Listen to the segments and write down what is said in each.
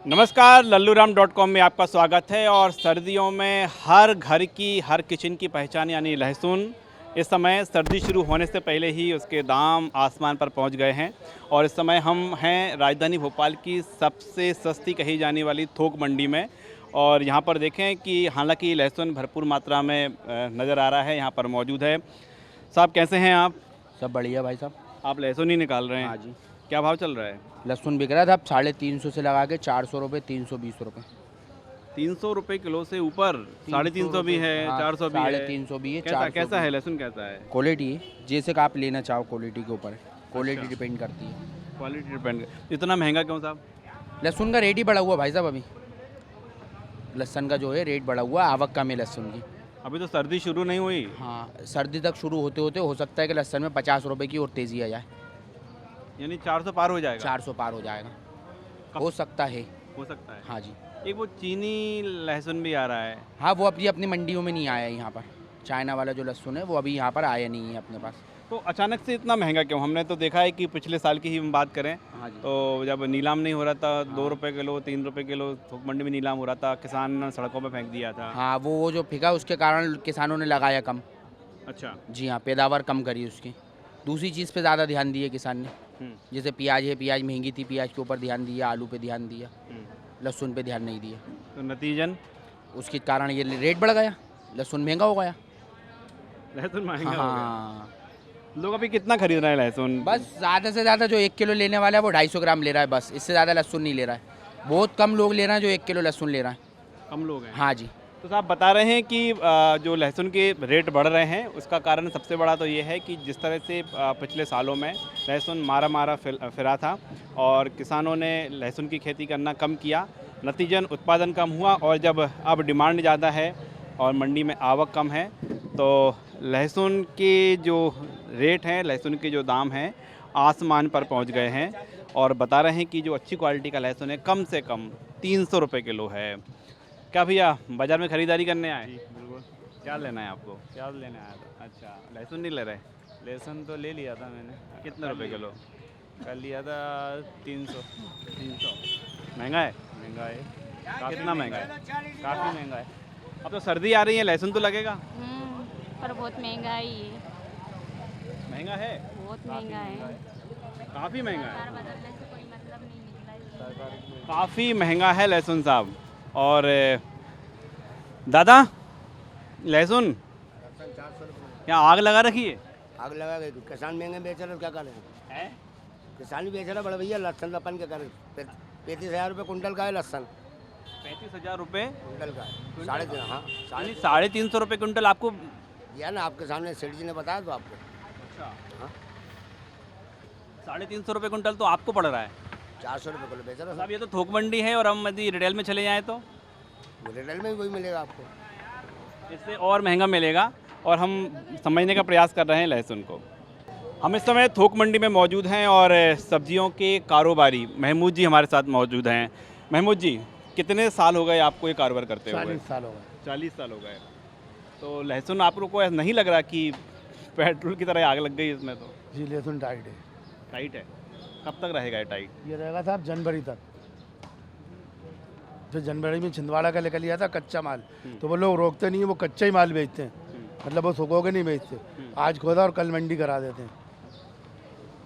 नमस्कार, लल्लूराम.com में आपका स्वागत है। और सर्दियों में हर घर की, हर किचन की पहचान यानी लहसुन इस समय सर्दी शुरू होने से पहले ही उसके दाम आसमान पर पहुंच गए हैं। और इस समय हम हैं राजधानी भोपाल की सबसे सस्ती कही जाने वाली थोक मंडी में। और यहाँ पर देखें कि हालांकि लहसुन भरपूर मात्रा में नज़र आ रहा है, यहाँ पर मौजूद है। साहब कैसे हैं आप? सब बढ़िया भाई साहब। आप लहसुन ही निकाल रहे हैं? हाँ जी। क्या भाव चल रहा है? लहसुन बिक रहा था अब 350 से लगा के 400 रुपये, 320 रुपये। 300 रुपये किलो से ऊपर? 350 भी है, 400 भी है, 350 भी है। कैसा है लहसुन, कैसा है? क्वालिटी जैसे का आप लेना चाहो, क्वालिटी के ऊपर है। क्वालिटी अच्छा। डिपेंड करती है। Quality depend. इतना महंगा क्यों साहब? लहसुन का रेट ही बढ़ा हुआ भाई साहब। अभी लहसुन का जो है रेट बढ़ा हुआ, आवक कम है लहसुन की। अभी तो सर्दी शुरू नहीं हुई। हाँ, सर्दी तक शुरू होते होते हो सकता है कि लहसुन में 50 रुपये की और तेज़ी आ जाए। यानी 400 पार हो जाएगा? 400 पार हो जाएगा, कब? हो सकता है। हो सकता है। हाँ जी। एक वो चीनी लहसुन भी आ रहा है। हाँ, वो अभी अपनी मंडियों में नहीं आया यहाँ पर। चाइना वाला जो लहसुन है वो अभी यहाँ पर आया नहीं है अपने पास। तो अचानक से इतना महंगा क्यों? हमने तो देखा है कि पिछले साल की ही हम बात करें हाँ जी। तो जब नीलाम नहीं हो रहा था, 2 हाँ। रुपये किलो, 3 रुपये किलो थोक मंडी में नीलाम हो रहा था, किसान सड़कों पर फेंक दिया था। हाँ, वो जो फिका उसके कारण किसानों ने लगाया कम। अच्छा। जी हाँ, पैदावार कम करी उसकी। दूसरी चीज़ पे ज़्यादा ध्यान दिए किसान ने। जैसे प्याज है, प्याज महंगी थी, प्याज के ऊपर ध्यान दिया, आलू पे ध्यान दिया, लहसुन पे ध्यान नहीं दिया। तो नतीजन उसके कारण ये रेट बढ़ गया, लहसुन महंगा हो गया। लहसुन महंगा हो गया। हाँ, लोग अभी कितना खरीद रहे हैं लहसुन? बस ज़्यादा से ज़्यादा जो 1 किलो लेने वाला है वो 250 ग्राम ले रहा है, बस इससे ज़्यादा लहसुन नहीं ले रहा है। बहुत कम लोग ले रहे हैं जो 1 किलो लहसुन ले रहा है। कम लोग हैं। हाँ जी। तो साहब बता रहे हैं कि जो लहसुन के रेट बढ़ रहे हैं उसका कारण सबसे बड़ा तो ये है कि जिस तरह से पिछले सालों में लहसुन मारा फिरा था और किसानों ने लहसुन की खेती करना कम किया, नतीजन उत्पादन कम हुआ। और जब अब डिमांड ज़्यादा है और मंडी में आवक कम है तो लहसुन के जो रेट हैं, लहसुन के जो दाम हैं आसमान पर पहुंच गए हैं। और बता रहे हैं कि जो अच्छी क्वालिटी का लहसुन है कम से कम 300 रुपये किलो है। क्या भैया बाजार में खरीदारी करने आए? जी बिल्कुल। क्या लेना है आपको? प्याज लेने आया था। अच्छा, लहसुन नहीं ले रहे? लहसुन तो ले लिया था मैंने। कितने रुपए किलो? कल लिया था 300। 300। महंगा है? महंगा है, कितना महंगा है? काफ़ी महंगा है। अब तो सर्दी आ रही है, लहसुन तो लगेगा। पर बहुत महंगा है ये, महंगा है? बहुत महंगा है। काफ़ी महंगा है। सरकार बदलने से कोई मतलब नहीं निकला है। काफ़ी महंगा है लहसुन साहब। और दादा लहसुन यहाँ आग लगा रखी है? आग लगा गई, किसान महंगे बेच रहे, क्या करें? हैं? किसान भी बेच रहा बड़े भैया। लहसन अपन क्या करें? 35,000 रुपये कुंटल का है लहसन। 35,000 रुपये कुंटल का है, 3.5। हाँ, 350 रुपये कुंटल आपको? दिया ना आपके सामने, सेठ जी ने बताया तो आपको। अच्छा। हाँ। 350 रुपये कुंटल तो आपको पड़ रहा है 400 रुपये किलो बेच रहा साहब। ये तो थोक मंडी है और हम यदि रिटेल में चले जाएँ तो रिटेल में भी वही मिलेगा आपको। इससे और महंगा मिलेगा। और हम समझने का प्रयास कर रहे हैं लहसुन को। हम इस समय थोक मंडी में मौजूद हैं और सब्जियों के कारोबारी महमूद जी हमारे साथ मौजूद हैं। महमूद जी, कितने साल हो गए आपको ये कारोबार करते हुए? 40 साल हो गए। 40 साल हो गए। तो लहसुन आप लोग को ऐसा नहीं लग रहा कि पेट्रोल की तरह आग लग गई इसमें? तो जी, लहसुन टाइट है। टाइट है? कब तक रहेगा ये टाइट? ये रहेगा साहब जनवरी तक। जो जनवरी में छिंदवाड़ा का लेकर लिया था कच्चा माल, तो वो लोग रोकते नहीं है, वो कच्चा ही माल बेचते हैं। मतलब वो सुखोगे नहीं बेचते। आज खोदा और कल मंडी करा देते हैं,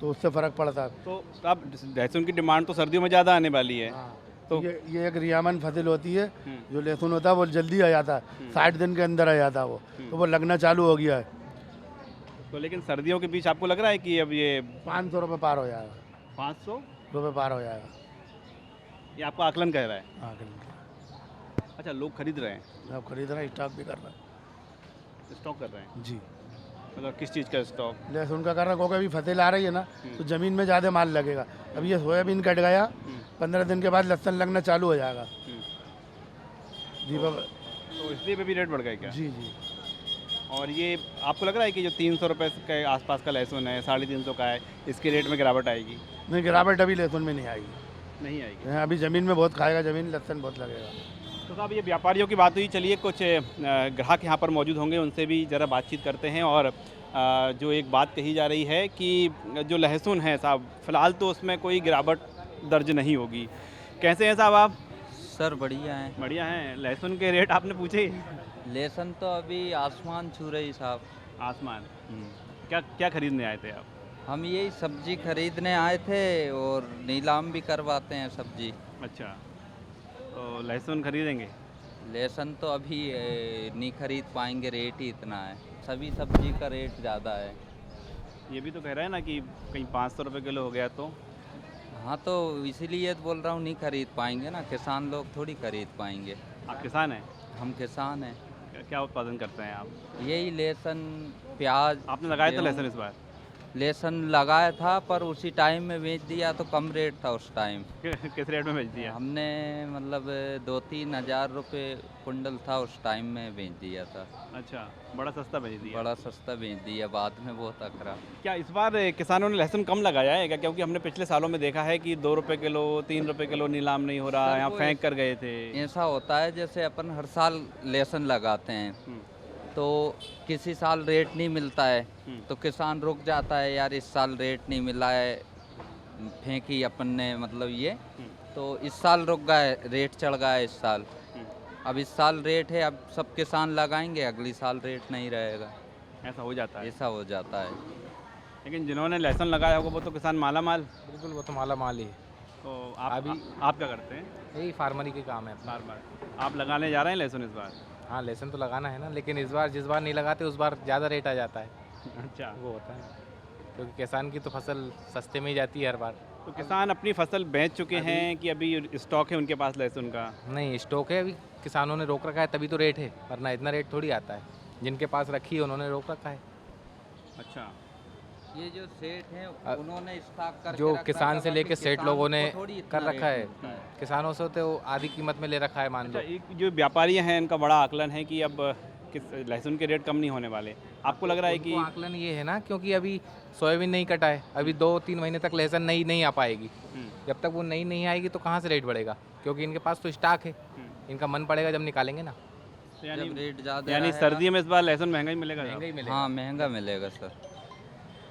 तो उससे फ़र्क पड़ता है। तो अब लहसुन की डिमांड तो सर्दियों में ज़्यादा आने वाली है। तो ये एक रियामन फसल होती है। जो लहसुन होता है वो जल्दी आ जाता है, 60 दिन के अंदर आ जाता है वो, तो वो लगना चालू हो गया है। तो लेकिन सर्दियों के बीच आपको लग रहा है कि अब ये 500 रुपये पार हो जाएगा। 500 रुपये पार हो जाएगा। ये आपका आकलन कह रहा है? हाँ, अच्छा, लोग खरीद रहे हैं? आप खरीद रहे हैं, स्टॉक भी कर रहे स्टॉक कर रहे हैं? हैं। जी, मतलब किस चीज़ का स्टॉक? लहसुन का कर रहे हैं क्योंकि अभी फसल आ रही है ना, तो ज़मीन में ज़्यादा माल लगेगा। अब ये सोयाबीन कट गया, 15 दिन के बाद लहसुन लगना चालू हो जाएगा। दीपावली। तो इसलिए पे भी रेट बढ़ गए क्या? जी जी। और ये आपको लग रहा है कि जो 300 रुपये के आसपास का लहसुन है, 350 का है, इसके रेट में गिरावट आएगी? नहीं, गिरावट अभी लहसुन में नहीं आएगी। नहीं आएगी? अभी ज़मीन में बहुत खाएगा, ज़मीन लहसुन बहुत लगेगा। तो साहब ये व्यापारियों की बात हुई, चलिए कुछ ग्राहक यहाँ पर मौजूद होंगे, उनसे भी ज़रा बातचीत करते हैं। और जो एक बात कही जा रही है कि जो लहसुन है साहब, फ़िलहाल तो उसमें कोई गिरावट दर्ज नहीं होगी। कैसे हैं साहब आप? सर बढ़िया है। बढ़िया हैं। लहसुन के रेट आपने पूछे? लहसुन तो अभी आसमान छू रही साहब। आसमान। क्या क्या खरीदने आए थे आप? हम यही सब्जी खरीदने आए थे और नीलाम भी करवाते हैं सब्जी। अच्छा, तो लहसुन खरीदेंगे? लहसुन तो अभी नहीं खरीद पाएंगे, रेट ही इतना है। सभी सब्जी का रेट ज़्यादा है। ये भी तो कह रहे हैं ना कि कहीं 500 रुपये किलो हो गया तो। हाँ तो इसीलिए तो बोल रहा हूँ नहीं खरीद पाएंगे ना, किसान लोग थोड़ी खरीद पाएंगे। आप किसान हैं? हम किसान हैं। क्या उत्पादन करते हैं आप? यही लहसुन, प्याज। आपने लगाया था गेहूं। लहसुन इस बार? लहसुन लगाया था पर उसी टाइम में बेच दिया, तो कम रेट था उस टाइम। किस रेट में बेच दिया? हमने मतलब 2-3 हज़ार रुपये कुंडल था उस टाइम में बेच दिया था। अच्छा, बड़ा सस्ता बेच दिया। बड़ा सस्ता बेच दिया, बाद में बहुत अकड़ा। क्या इस बार किसानों ने लहसुन कम लगाया है क्या? क्योंकि हमने पिछले सालों में देखा है कि 2 रुपये किलो, 3 रुपये किलो नीलाम नहीं हो रहा, सर, यहाँ वो फेंक कर गए थे। ऐसा होता है जैसे अपन हर साल लहसुन लगाते हैं तो किसी साल रेट नहीं मिलता है तो किसान रुक जाता है, यार इस साल रेट नहीं मिला है, फेंकी अपन ने मतलब ये, तो इस साल रुक गए, रेट चढ़ गया है इस साल। अब इस साल रेट है, अब सब किसान लगाएंगे, अगली साल रेट नहीं रहेगा। ऐसा हो जाता है। ऐसा हो जाता है। लेकिन जिन्होंने लहसुन लगाया होगा वो तो किसान माला माल। बिल्कुल, वो तो माला माल ही है। तो आप आप क्या करते हैं? यही फार्मरी के काम है अपना। बार आप लगाने जा रहे हैं लहसुन इस बार? हाँ, लहसुन तो लगाना है ना, लेकिन इस बार जिस बार नहीं लगाते उस बार ज़्यादा रेट आ जाता है। अच्छा, वो होता है क्योंकि किसान की तो फसल सस्ते में ही जाती है हर बार। तो किसान अपनी फसल बेच चुके हैं कि अभी स्टॉक है उनके पास लहसुन का? नहीं, स्टॉक है, अभी किसानों ने रोक रखा है तभी तो रेट है, वरना इतना रेट थोड़ी आता है। जिनके पास रखी है उन्होंने रोक रखा है। अच्छा, ये जो सेठ हैं उन्होंने स्टॉक करके जो रख किसान रखा से है, लेके बाकी सेठ किसान लोगों ने को थोड़ी इतना कर रखा रेट है। मिलता है। किसानों से तो आधी कीमत में ले रखा है मान अच्छा, लो। एक जो व्यापारी हैं इनका बड़ा आकलन है कि अब किस लहसुन के रेट कम नहीं होने वाले। आपको लग रहा है कि उनको आकलन ये है ना, क्योंकि अभी सोयाबीन नहीं कटा है, अभी 2-3 महीने तक लहसुन नहीं आ पाएगी। जब तक वो नहीं आएगी तो कहाँ से रेट बढ़ेगा, क्योंकि इनके पास तो स्टॉक है। इनका मन पड़ेगा जब निकालेंगे ना। जब यानी रेट ज़्यादा यानी रहेगा- सर्दियों में इस बार लहसुन महंगा ही मिलेगा? महंगा ही मिलेगा। हाँ महंगा मिलेगा सर।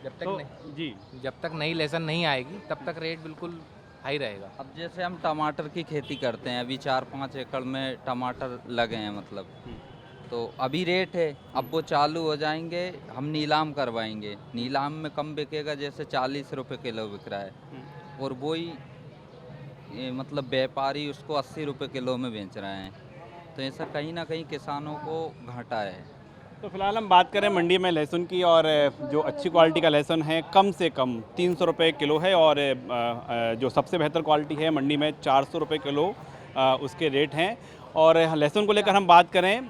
जब तक तो नहीं जी, जब तक नई लहसुन नहीं आएगी तब तक रेट बिल्कुल हाई रहेगा। अब जैसे हम टमाटर की खेती करते हैं, अभी 4-5 एकड़ में टमाटर लगे हैं मतलब, तो अभी रेट है, अब वो चालू हो जाएंगे, हम नीलाम करवाएंगे, नीलाम में कम बिकेगा, जैसे 40 रुपये किलो बिक रहा है, और वही मतलब व्यापारी उसको 80 रुपये किलो में बेच रहे हैं, तो ऐसा कहीं ना कहीं किसानों को घाटा है। तो फिलहाल हम बात करें मंडी में लहसुन की, और जो अच्छी क्वालिटी का लहसुन है कम से कम 300 रुपये किलो है, और जो सबसे बेहतर क्वालिटी है मंडी में 400 रुपये किलो उसके रेट हैं। और लहसुन को लेकर हम बात करें,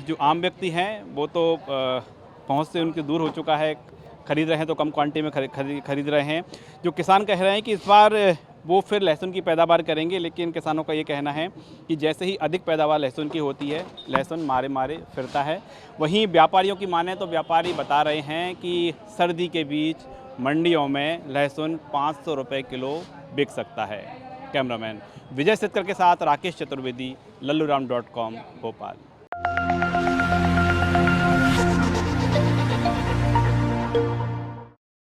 जो आम व्यक्ति हैं वो तो पहुंच से उनकी दूर हो चुका है, खरीद रहे हैं तो कम क्वांटिटी में खरीद रहे हैं। जो किसान कह रहे हैं कि इस बार वो फिर लहसुन की पैदावार करेंगे, लेकिन किसानों का ये कहना है कि जैसे ही अधिक पैदावार लहसुन की होती है लहसुन मारे मारे फिरता है। वहीं व्यापारियों की माने तो व्यापारी बता रहे हैं कि सर्दी के बीच मंडियों में लहसुन 500 रुपये किलो बिक सकता है। कैमरामैन विजय सिद्धकर के साथ राकेश चतुर्वेदी, लल्लूराम.com, भोपाल।